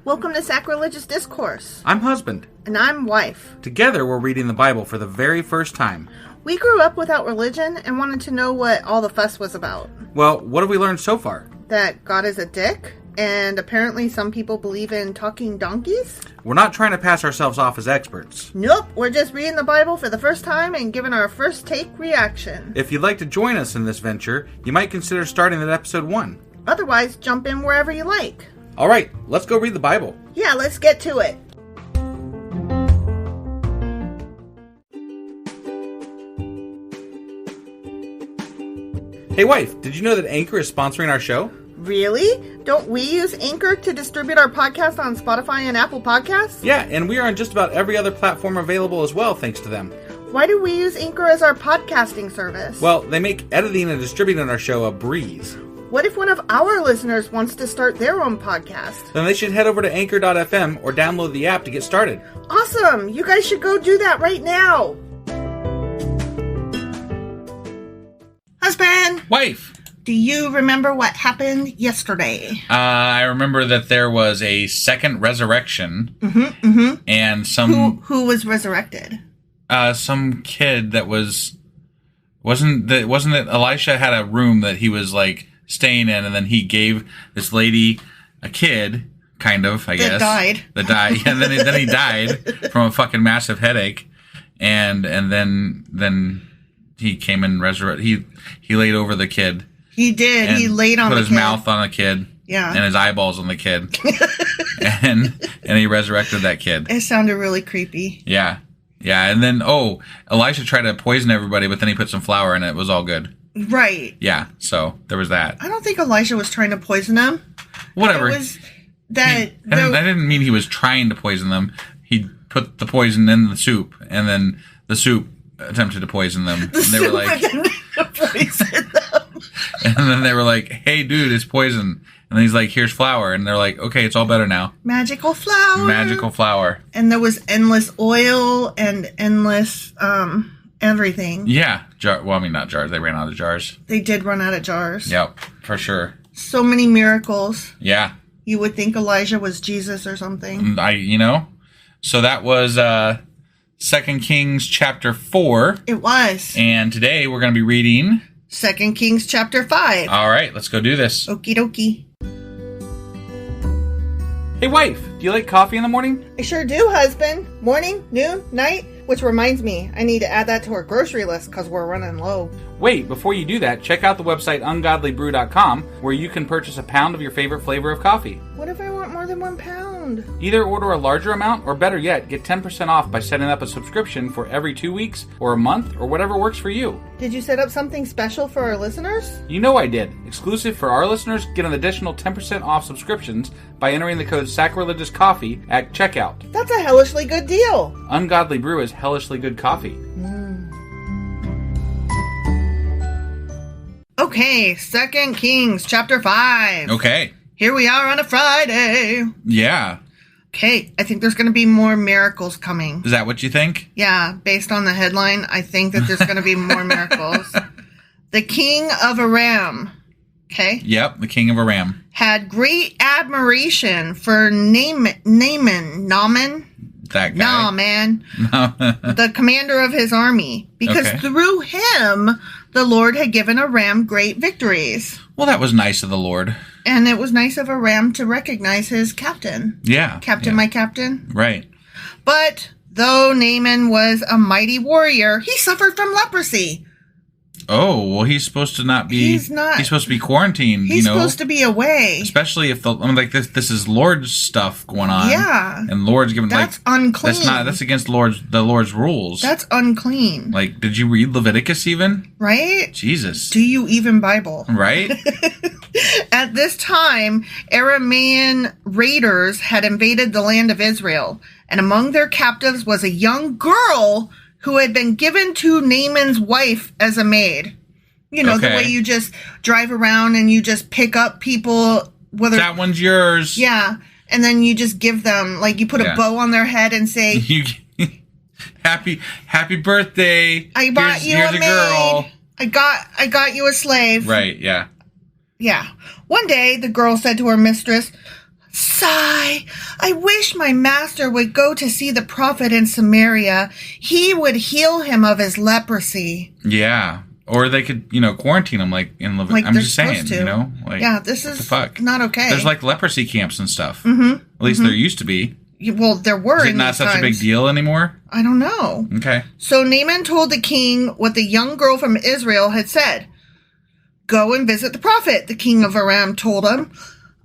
Welcome to Sacrilegious Discourse. I'm husband. And I'm wife. Together we're reading the Bible for the very first time. We grew up without religion and wanted to know what all the fuss was about. Well, what have we learned so far? That God is a dick, and apparently some people believe in talking donkeys? We're not trying to pass ourselves off as experts. Nope, we're just reading the Bible for the first time and giving our first take reaction. If you'd like to join us in this venture, you might consider starting at episode 1. Otherwise, jump in wherever you like. All right, let's go read the Bible. Yeah, let's get to it. Hey wife, did you know that Anchor is sponsoring our show? Really? Don't we use Anchor to distribute our podcast on Spotify and Apple Podcasts? Yeah, and we are on just about every other platform available as well, thanks to them. Why do we use Anchor as our podcasting service? Well, they make editing and distributing our show a breeze. What if one of our listeners wants to start their own podcast? Then they should head over to anchor.fm or download the app to get started. Awesome! You guys should go do that right now! Husband! Wife! Do you remember what happened yesterday? I remember that there was a second resurrection. And Who was resurrected? some kid that wasn't it Elisha had a room that he was like staying in, and then he gave this lady a kid, kind of, I guess. That died. Yeah, and then he died from a fucking massive headache. And then he came and resurrected. He laid over the kid. He did. He laid on the kid. Put his mouth on the kid. Yeah. And his eyeballs on the kid. and he resurrected that kid. It sounded really creepy. Yeah. Yeah. And then, Elisha tried to poison everybody, but then he put some flour in it. It was all good. Right. Yeah. So there was that. I don't think Elisha was trying to poison them. Whatever. It was that... I didn't mean he was trying to poison them. He put the poison in the soup, and then the soup attempted to poison them. And they were like... poison them. And then they were like, hey, dude, it's poison. And then he's like, here's flour. And they're like, okay, it's all better now. Magical flour. Magical flour. And there was endless oil and endless everything. Yeah. Not jars. They ran out of jars. They did run out of jars. Yep, for sure. So many miracles. Yeah. You would think Elijah was Jesus or something. So that was 2 Kings chapter 4. It was. And today we're going to be reading 2 Kings chapter 5. All right, let's go do this. Okie dokie. Hey wife, do you like coffee in the morning? I sure do, husband. Morning, noon, night. Which reminds me, I need to add that to our grocery list because we're running low. Wait, before you do that, check out the website ungodlybrew.com where you can purchase a pound of your favorite flavor of coffee. What if I want more than 1 pound? Either order a larger amount, or better yet, get 10% off by setting up a subscription for every 2 weeks, or a month, or whatever works for you. Did you set up something special for our listeners? You know I did. Exclusive for our listeners, get an additional 10% off subscriptions by entering the code SACRILEGIOUSCOFFEE at checkout. That's a hellishly good deal. Ungodly Brew is hellishly good coffee. Okay, 2 Kings chapter 5. Okay. Here we are on a Friday. Yeah. Okay, I think there's going to be more miracles coming. Is that what you think? Yeah, based on the headline, I think that there's going to be more miracles. The king of Aram, okay? Yep, the king of Aram. Had great admiration for Naaman. That guy. Nah, man. The commander of his army. Because through him, the Lord had given Aram great victories. Well, that was nice of the Lord. And it was nice of Aram to recognize his captain. Yeah. My captain. Right. But though Naaman was a mighty warrior, he suffered from leprosy. Oh, well, he's supposed to not be... He's not. He's supposed to be quarantined, He's supposed to be away. Especially if this is Lord's stuff going on. Yeah. And Lord's giving... That's unclean. That's against the Lord's rules. That's unclean. Like, did you read Leviticus even? Right? Jesus. Do you even Bible? Right? At this time, Aramean raiders had invaded the land of Israel, and among their captives was a young girl who had been given to Naaman's wife as a maid. You know, the way you just drive around and you just pick up people. That one's yours. Yeah. And then you just give them, like, you put a bow on their head and say, happy birthday. I bought here's a maid. Girl. I got you a slave. Right, yeah. Yeah. One day, the girl said to her mistress, Sigh, I wish my master would go to see the prophet in Samaria. He would heal him of his leprosy. Yeah. Or they could, quarantine him like in Like I'm they're just saying, supposed to. Like, yeah, this what is the fuck? not okay. There's like leprosy camps and stuff. Mm-hmm. At least there used to be. Well, there were. Is it not such a big deal anymore? I don't know. Okay. So Naaman told the king what the young girl from Israel had said. Go and visit the prophet, the king of Aram told him.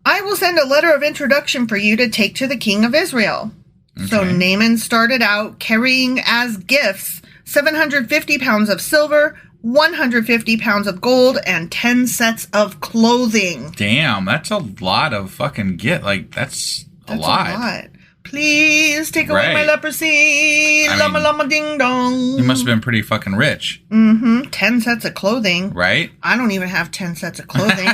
I will send a letter of introduction for you to take to the king of Israel. Okay. So Naaman started out carrying as gifts 750 pounds of silver, 150 pounds of gold, and 10 sets of clothing. Damn, that's a lot of fucking that's a lot. Please take away my leprosy. Lama lama ding dong. You must have been pretty fucking rich. 10 sets of clothing. Right? I don't even have 10 sets of clothing.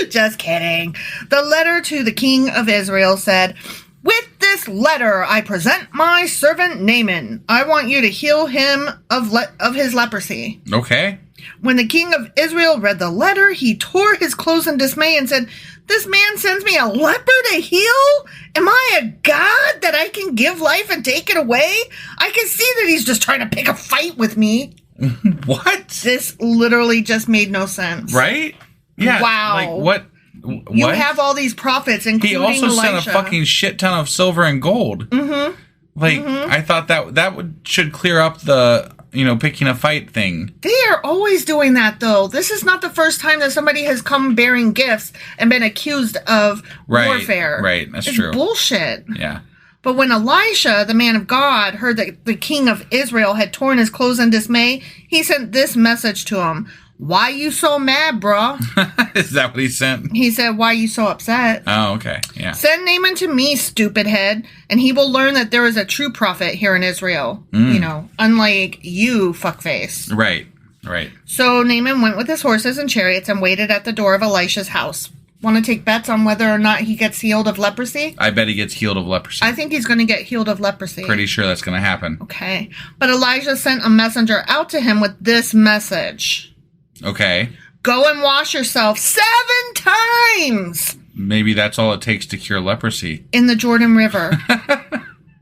Just kidding. The letter to the king of Israel said, with this letter, I present my servant Naaman. I want you to heal him of his leprosy. Okay. When the king of Israel read the letter, he tore his clothes in dismay and said, this man sends me a leper to heal? Am I a god that I can give life and take it away? I can see that he's just trying to pick a fight with me. What? This literally just made no sense. Right? Yeah. Wow. Like, what? You have all these prophets, including Elisha. He also sent a fucking shit ton of silver and gold. Mm-hmm. I thought that should clear up the, picking a fight thing. They are always doing that, though. This is not the first time that somebody has come bearing gifts and been accused of warfare. Right, that's true. It's bullshit. Yeah. But when Elisha, the man of God, heard that the king of Israel had torn his clothes in dismay, he sent this message to him. Why you so mad, bro? Is that what he sent? He said, why you so upset? Oh, okay. Yeah. Send Naaman to me, stupid head, and he will learn that there is a true prophet here in Israel. Unlike you, fuckface. Right. So Naaman went with his horses and chariots and waited at the door of Elisha's house. Want to take bets on whether or not he gets healed of leprosy? I bet he gets healed of leprosy. I think he's going to get healed of leprosy. Pretty sure that's going to happen. Okay. But Elijah sent a messenger out to him with this message. Okay. Go and wash yourself 7 times. Maybe that's all it takes to cure leprosy. In the Jordan River.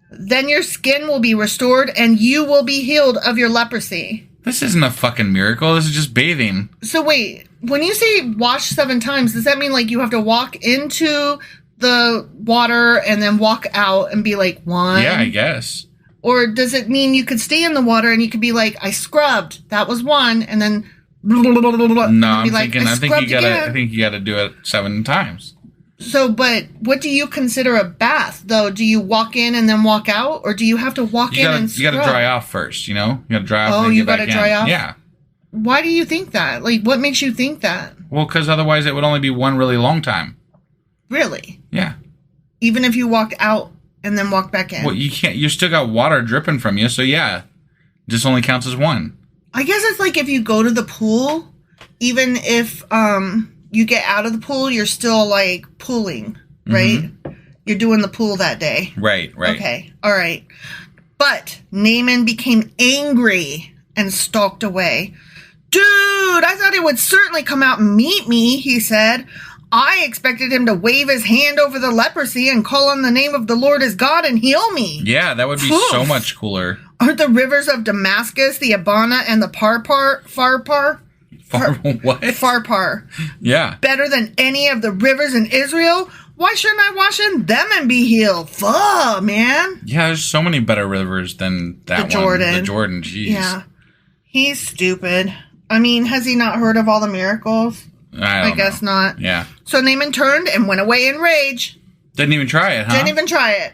Then your skin will be restored and you will be healed of your leprosy. This isn't a fucking miracle. This is just bathing. So wait, when you say wash 7 times, does that mean like you have to walk into the water and then walk out and be like 1? Yeah, I guess. Or does it mean you could stay in the water and you could be like, I scrubbed, that was 1, and then no, I'm thinking. I think you gotta do it 7 times. So, but what do you consider a bath, though? Do you walk in and then walk out, or do you have to walk in and scrub? You gotta dry off first. You gotta dry off. Oh, and you gotta dry off. Yeah. Why do you think that? Like, what makes you think that? Well, because otherwise it would only be 1 really long time. Really? Yeah. Even if you walk out and then walk back in. Well, you can't. You still got water dripping from you, so yeah, just only counts as 1. I guess it's like if you go to the pool, even if you get out of the pool, you're still like pooling, right? Mm-hmm. You're doing the pool that day. Right. Okay, all right. But Naaman became angry and stalked away. Dude, I thought he would certainly come out and meet me, he said. I expected him to wave his hand over the leprosy and call on the name of the Lord his God and heal me. Yeah, that would be so much cooler. Aren't the rivers of Damascus, the Abana, and the Farpar? What? Farpar. Yeah. Better than any of the rivers in Israel? Why shouldn't I wash in them and be healed? Fuck, man. Yeah, there's so many better rivers than that Jordan. The Jordan, jeez. Yeah. He's stupid. I mean, has he not heard of all the miracles? I guess not. Yeah. So Naaman turned and went away in rage. Didn't even try it, huh? Didn't even try it.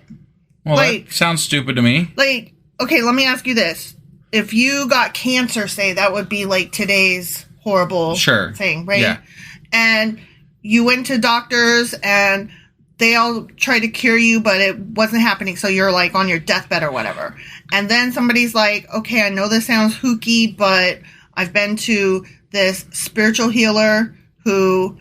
Well, that sounds stupid to me. Like, okay, let me ask you this. If you got cancer, say, that would be like today's horrible thing, right? Yeah. And you went to doctors and they all tried to cure you, but it wasn't happening. So you're like on your deathbed or whatever. And then somebody's like, okay, I know this sounds hooky, but I've been to this spiritual healer who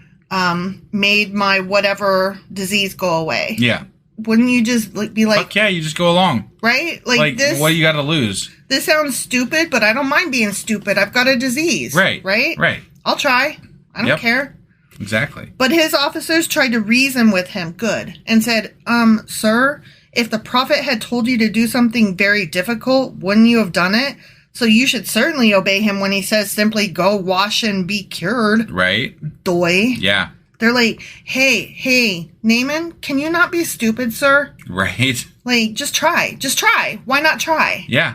made my whatever disease go away. Yeah. Wouldn't you just be like... Fuck yeah, you just go along. Right? Like this... What do you got to lose? This sounds stupid, but I don't mind being stupid. I've got a disease. Right. Right? I'll try. I don't care. Exactly. But his officers tried to reason with him, and said, sir, if the prophet had told you to do something very difficult, wouldn't you have done it? So you should certainly obey him when he says simply go wash and be cured. Right. Doy. Yeah. They're like, hey, Naaman, can you not be stupid, sir? Right. Like, just try. Why not try? Yeah.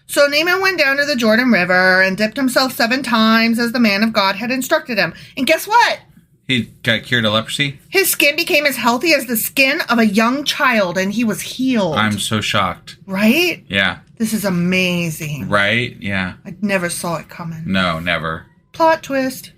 So Naaman went down to the Jordan River and dipped himself 7 times as the man of God had instructed him. And guess what? He got cured of leprosy? His skin became as healthy as the skin of a young child, and he was healed. I'm so shocked. Right? Yeah. This is amazing. Right? Yeah. I never saw it coming. No, never. Plot twist.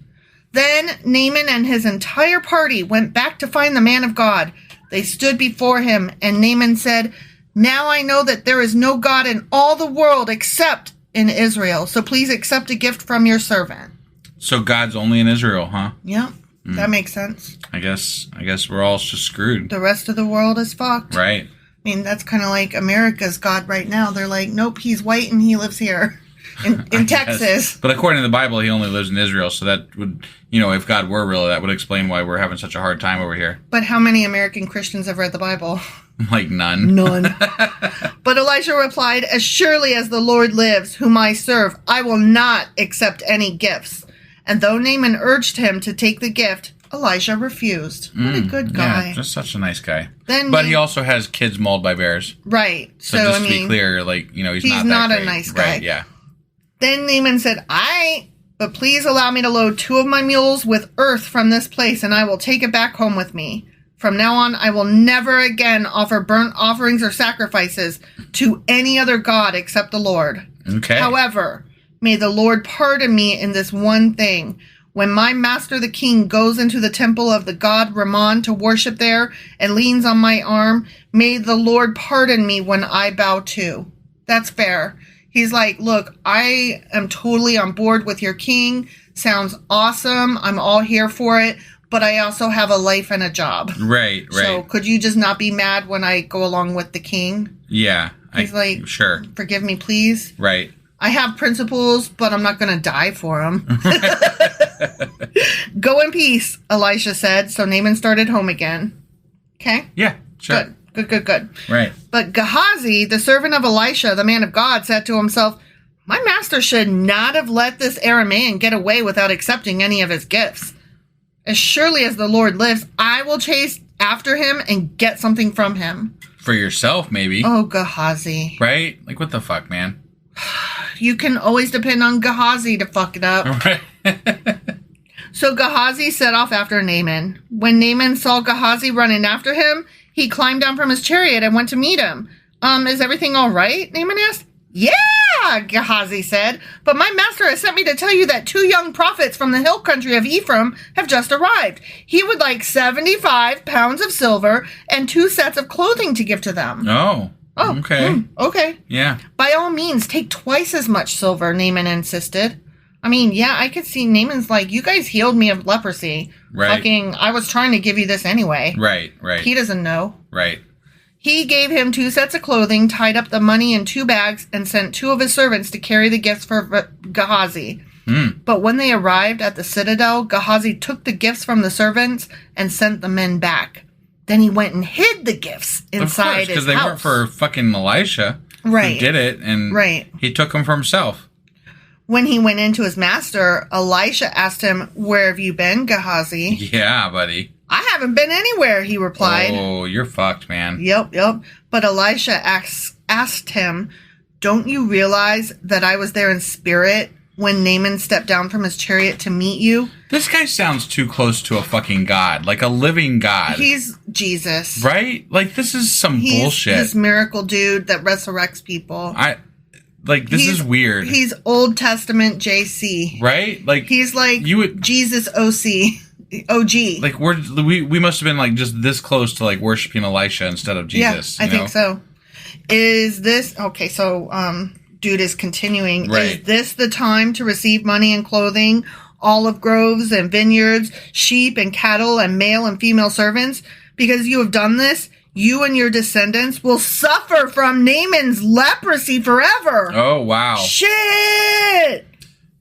Then Naaman and his entire party went back to find the man of God. They stood before him, and Naaman said, now I know that there is no God in all the world except in Israel, so please accept a gift from your servant. So God's only in Israel, huh? Yep. That makes sense. I guess we're all just screwed. The rest of the world is fucked. Right. I mean, that's kind of like America's God right now. They're like, nope, he's white and he lives here in Texas. But according to the Bible, he only lives in Israel. So that would, if God were real, that would explain why we're having such a hard time over here. But how many American Christians have read the Bible? Like none. None. But Elisha replied, as surely as the Lord lives, whom I serve, I will not accept any gifts. And though Naaman urged him to take the gift, Elisha refused. What a good guy. Yeah, just such a nice guy. But he also has kids mauled by bears. Right. So just to be clear, he's not that a nice guy. guy. Right, yeah. Then Naaman said, but please allow me to load 2 of my mules with earth from this place, and I will take it back home with me. From now on, I will never again offer burnt offerings or sacrifices to any other god except the Lord. Okay. However, may the Lord pardon me in this one thing. When my master the king goes into the temple of the god Ramon to worship there and leans on my arm, may the Lord pardon me when I bow too. That's fair. He's like, look, I am totally on board with your king. Sounds awesome. I'm all here for it. But I also have a life and a job. Right. So could you just not be mad when I go along with the king? Yeah. He's like, sure. Forgive me, please. Right. I have principles, but I'm not going to die for them. Go in peace, Elisha said. So Naaman started home again. Okay? Yeah, sure. Good. Right. But Gehazi, the servant of Elisha, the man of God, said to himself, my master should not have let this Aramean get away without accepting any of his gifts. As surely as the Lord lives, I will chase after him and get something from him. For yourself, maybe. Oh, Gehazi. Right? Like, what the fuck, man? You can always depend on Gehazi to fuck it up. Right. So Gehazi set off after Naaman. When Naaman saw Gehazi running after him, he climbed down from his chariot and went to meet him. Is everything all right? Naaman asked. Yeah, Gehazi said, but my master has sent me to tell you that 2 young prophets from the hill country of Ephraim have just arrived. He would like 75 pounds of silver and 2 sets of clothing to give to them. Oh, okay. Okay. Yeah. By all means, take twice as much silver, Naaman insisted. I mean, yeah, I could see Naaman's like, you guys healed me of leprosy. Right. I was trying to give you this anyway. Right. He doesn't know. Right. He gave him 2 sets of clothing, tied up the money in 2 bags, and sent 2 of his servants to carry the gifts for Gehazi. But when they arrived at the citadel, Gehazi took the gifts from the servants and sent the men back. Then he went and hid the gifts inside his house. Because they weren't for fucking Elisha. Right. Who did it, and he took them for himself. When he went into his master, Elisha asked him, where have you been, Gehazi? Yeah, buddy. I haven't been anywhere, he replied. Oh, you're fucked, man. Yep. But Elisha asked him, don't you realize that I was there in spirit when Naaman stepped down from his chariot to meet you? This guy sounds too close to a fucking god, like a living god. He's Jesus. Right? Like, this is some bullshit. He's this miracle dude that resurrects people. This is weird. He's Old Testament JC. Right? Like, he's like Jesus OG. Like, we must have been, like, just this close to, like, worshiping Elisha instead of Jesus. Yeah, I think so. Is this... Okay, so, dude is continuing. Right. Is this the time to receive money and clothing, olive groves and vineyards, sheep and cattle and male and female servants? Because you have done this, you and your descendants will suffer from Naaman's leprosy forever. Oh, wow. Shit!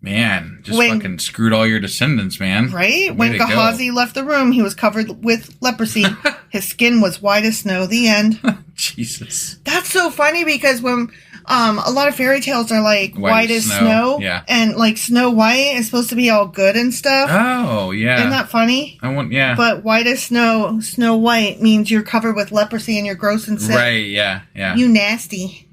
Man, just fucking screwed all your descendants, man. Right? Way When to go. Gehazi left the room, he was covered with leprosy. His skin was white as snow. The end. Jesus. That's so funny because when a lot of fairy tales are like white as snow. Yeah. And like Snow White is supposed to be all good and stuff. Oh, yeah. Isn't that funny? Yeah. But white as snow, Snow White means you're covered with leprosy and you're gross and sick. Right, yeah. You nasty.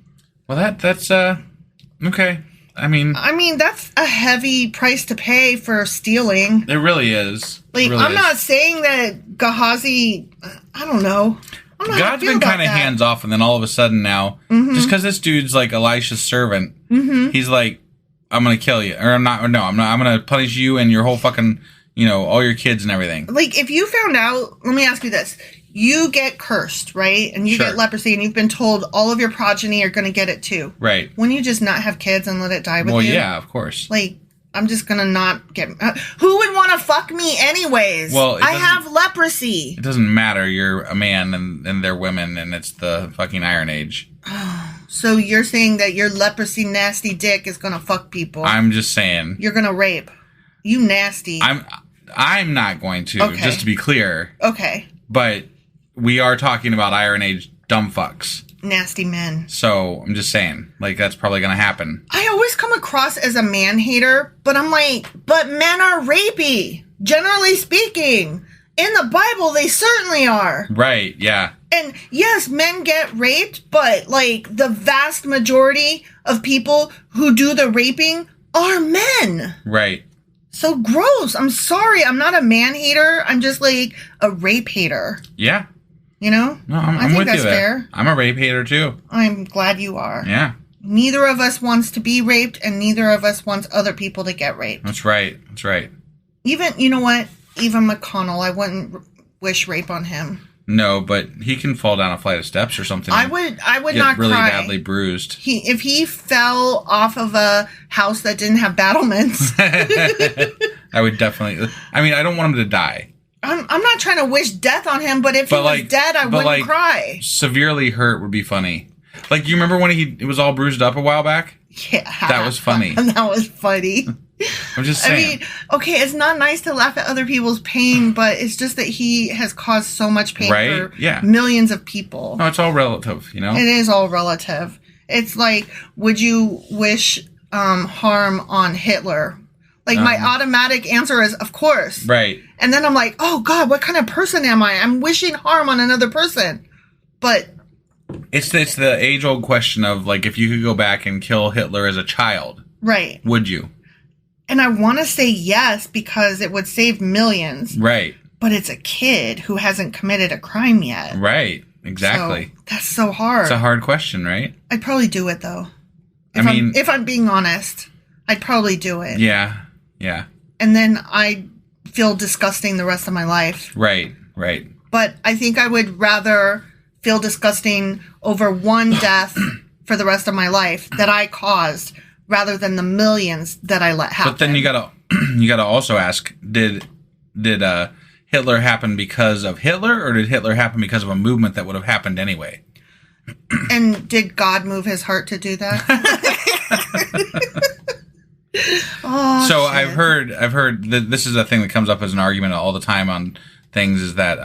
Well, that's okay. I mean, that's a heavy price to pay for stealing. It really is. Like, I'm not saying that Gehazi, I don't know. God's been kind of hands off, and then all of a sudden now, just because this dude's like Elisha's servant, he's like, I'm going to kill you. Or I'm going to punish you and your whole fucking, all your kids and everything. Like, if you found out, let me ask you this. You get cursed, right? And you get leprosy, and you've been told all of your progeny are going to get it too. Right. Wouldn't you just not have kids and let it die with you? Well, yeah, of course. Like, I'm just going to not get... who would want to fuck me anyways? Well, I have leprosy. It doesn't matter. You're a man, and they're women, and it's the fucking Iron Age. So you're saying that your leprosy nasty dick is going to fuck people? I'm just saying. You're going to rape. You nasty. I'm not going to, just to be clear. Okay. But... we are talking about Iron Age dumb fucks. Nasty men. So, I'm just saying, like, that's probably going to happen. I always come across as a man hater, but I'm like, but men are rapey. Generally speaking. In the Bible, they certainly are. Right, yeah. And yes, men get raped, but, like, the vast majority of people who do the raping are men. Right. So gross. I'm sorry. I'm not a man hater. I'm just, like, a rape hater. Yeah. No, I'm think with that's you there. Fair. I'm a rape hater too. I'm glad you are. Yeah. Neither of us wants to be raped, and neither of us wants other people to get raped. That's right. Even, you know what? Even McConnell, I wouldn't wish rape on him. No, but he can fall down a flight of steps or something. I would get not really cry. badly bruised. If he fell off of a house that didn't have battlements, I would definitely. I mean, I don't want him to die. I'm not trying to wish death on him, but if he was dead, I wouldn't cry. Severely hurt would be funny. Like, you remember when it was all bruised up a while back? Yeah. That was funny. That was funny. I'm just saying. I mean, okay, it's not nice to laugh at other people's pain, but it's just that he has caused so much pain for millions of people. No, it's all relative, It is all relative. It's like, would you wish harm on Hitler? Like, my automatic answer is, of course. Right. And then I'm like, oh, God, what kind of person am I? I'm wishing harm on another person. But... It's the age-old question of, like, if you could go back and kill Hitler as a child. Right. Would you? And I want to say yes, because it would save millions. Right. But it's a kid who hasn't committed a crime yet. Right. Exactly. So, that's so hard. It's a hard question, right? I'd probably do it, though. If I'm being honest, I'd probably do it. Yeah. Yeah. And then I'd feel disgusting the rest of my life. Right. But I think I would rather feel disgusting over one death for the rest of my life that I caused rather than the millions that I let happen. But then you gotta also ask, did Hitler happen because of Hitler, or did Hitler happen because of a movement that would have happened anyway? And did God move his heart to do that? So shit. I've heard that this is a thing that comes up as an argument all the time on things, is that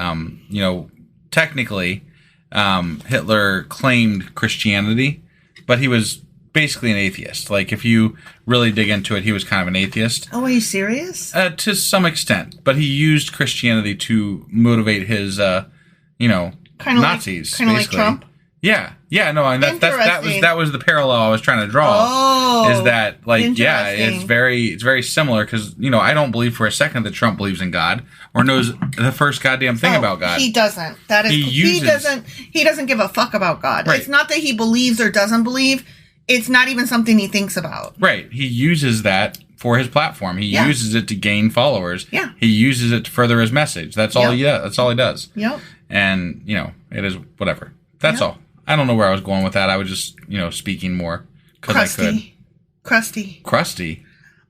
technically Hitler claimed Christianity, but he was basically an atheist. Like, if you really dig into it, he was kind of an atheist. Oh, are you serious? To some extent, but he used Christianity to motivate his Nazis, kind of like Trump. Yeah, no, and that was the parallel I was trying to draw. Oh, is that it's very similar, because I don't believe for a second that Trump believes in God or knows the first goddamn thing about God. He doesn't. He doesn't give a fuck about God. Right. It's not that he believes or doesn't believe. It's not even something he thinks about. Right. He uses that for his platform. He uses it to gain followers. Yeah. He uses it to further his message. That's all he does. That's all he does. Yep. And it is whatever. That's all. I don't know where I was going with that. I was just, speaking more because I could. Crusty.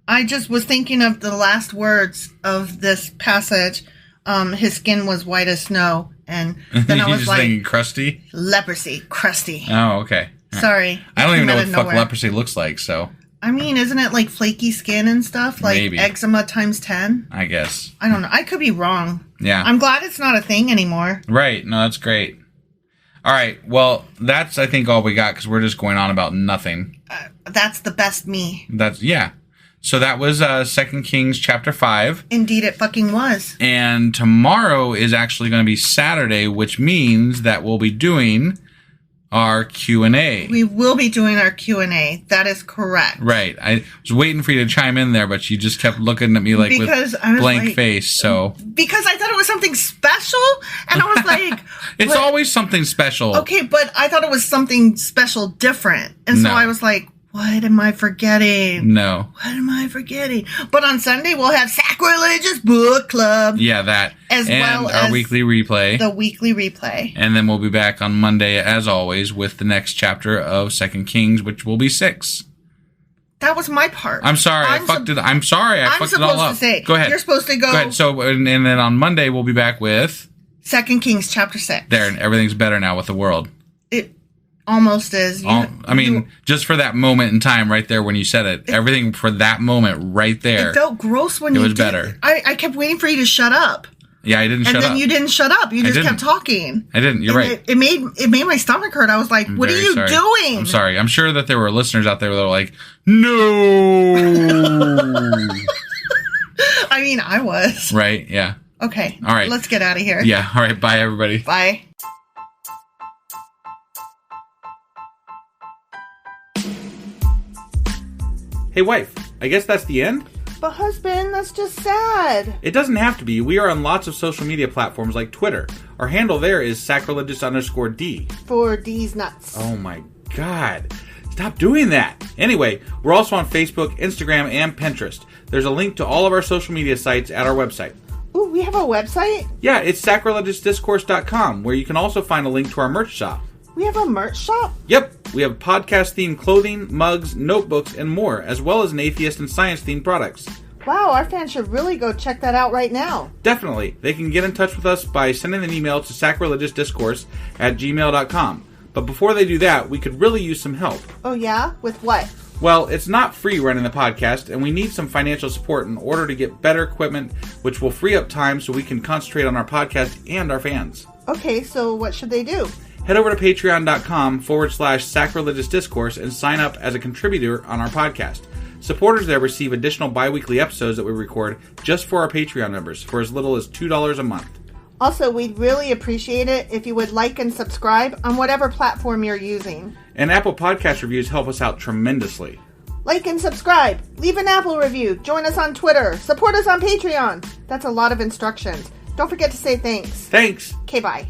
I just was thinking of the last words of this passage. His skin was white as snow. And then I was just like, thinking crusty? Leprosy. Crusty. Oh, okay. Sorry. I don't even know what the fuck leprosy looks like, so. I mean, isn't it like flaky skin and stuff? Like Maybe. eczema times 10? I guess. I don't know. I could be wrong. Yeah. I'm glad it's not a thing anymore. Right. No, that's great. All right. Well, that's, I think, all we got because we're just going on about nothing. That's the best me. Yeah. So that was 2 Kings chapter 5. Indeed, it fucking was. And tomorrow is actually going to be Saturday, which means that we'll be doing our Q&A. We will be doing our Q&A. That is correct. Right. I was waiting for you to chime in there, but you just kept looking at me like because with blank face. So because I thought it was something special, and I was like, it's always something special. Okay, but I thought it was something special different. And so I was like, what am I forgetting? No. What am I forgetting? But on Sunday, we'll have Sacrilegious Book Club. Yeah, that. As well as our weekly replay. The weekly replay. And then we'll be back on Monday, as always, with the next chapter of 2 Kings, which will be 6. That was my part. I'm sorry. I fucked it. I'm sorry. I fucked it all up. I'm supposed to say. Go ahead. You're supposed to go. Go ahead. So, and then on Monday, we'll be back with 2 Kings chapter 6. There, and everything's better now with the world. It almost is. Just for that moment in time right there when you said it. Everything for that moment right there. It felt gross when you did. It was better. I kept waiting for you to shut up. Yeah, I didn't shut up. And then you didn't shut up. You just kept talking. I didn't. You're right. It made my stomach hurt. I was like, what are you doing? I'm sorry. I'm sure that there were listeners out there that were like, no. I mean, I was. Right, yeah. Okay. All right. Let's get out of here. Yeah. All right. Bye, everybody. Bye. Hey, wife. I guess that's the end? But husband, that's just sad. It doesn't have to be. We are on lots of social media platforms like Twitter. Our handle there is sacrilegious_D. For D's nuts. Oh my God. Stop doing that. Anyway, we're also on Facebook, Instagram, and Pinterest. There's a link to all of our social media sites at our website. Ooh, we have a website? Yeah, it's sacrilegiousdiscourse.com, where you can also find a link to our merch shop. We have a merch shop? Yep, we have podcast-themed clothing, mugs, notebooks, and more, as well as an atheist and science-themed products. Wow, our fans should really go check that out right now. Definitely. They can get in touch with us by sending an email to sacrilegiousdiscourse@gmail.com. But before they do that, we could really use some help. Oh yeah? With what? Well, it's not free running the podcast, and we need some financial support in order to get better equipment, which will free up time so we can concentrate on our podcast and our fans. Okay, so what should they do? Head over to patreon.com/sacrilegiousdiscourse and sign up as a contributor on our podcast. Supporters there receive additional bi-weekly episodes that we record just for our Patreon members for as little as $2 a month. Also, we'd really appreciate it if you would like and subscribe on whatever platform you're using. And Apple Podcast reviews help us out tremendously. Like and subscribe. Leave an Apple review. Join us on Twitter. Support us on Patreon. That's a lot of instructions. Don't forget to say thanks. Thanks. Okay, bye.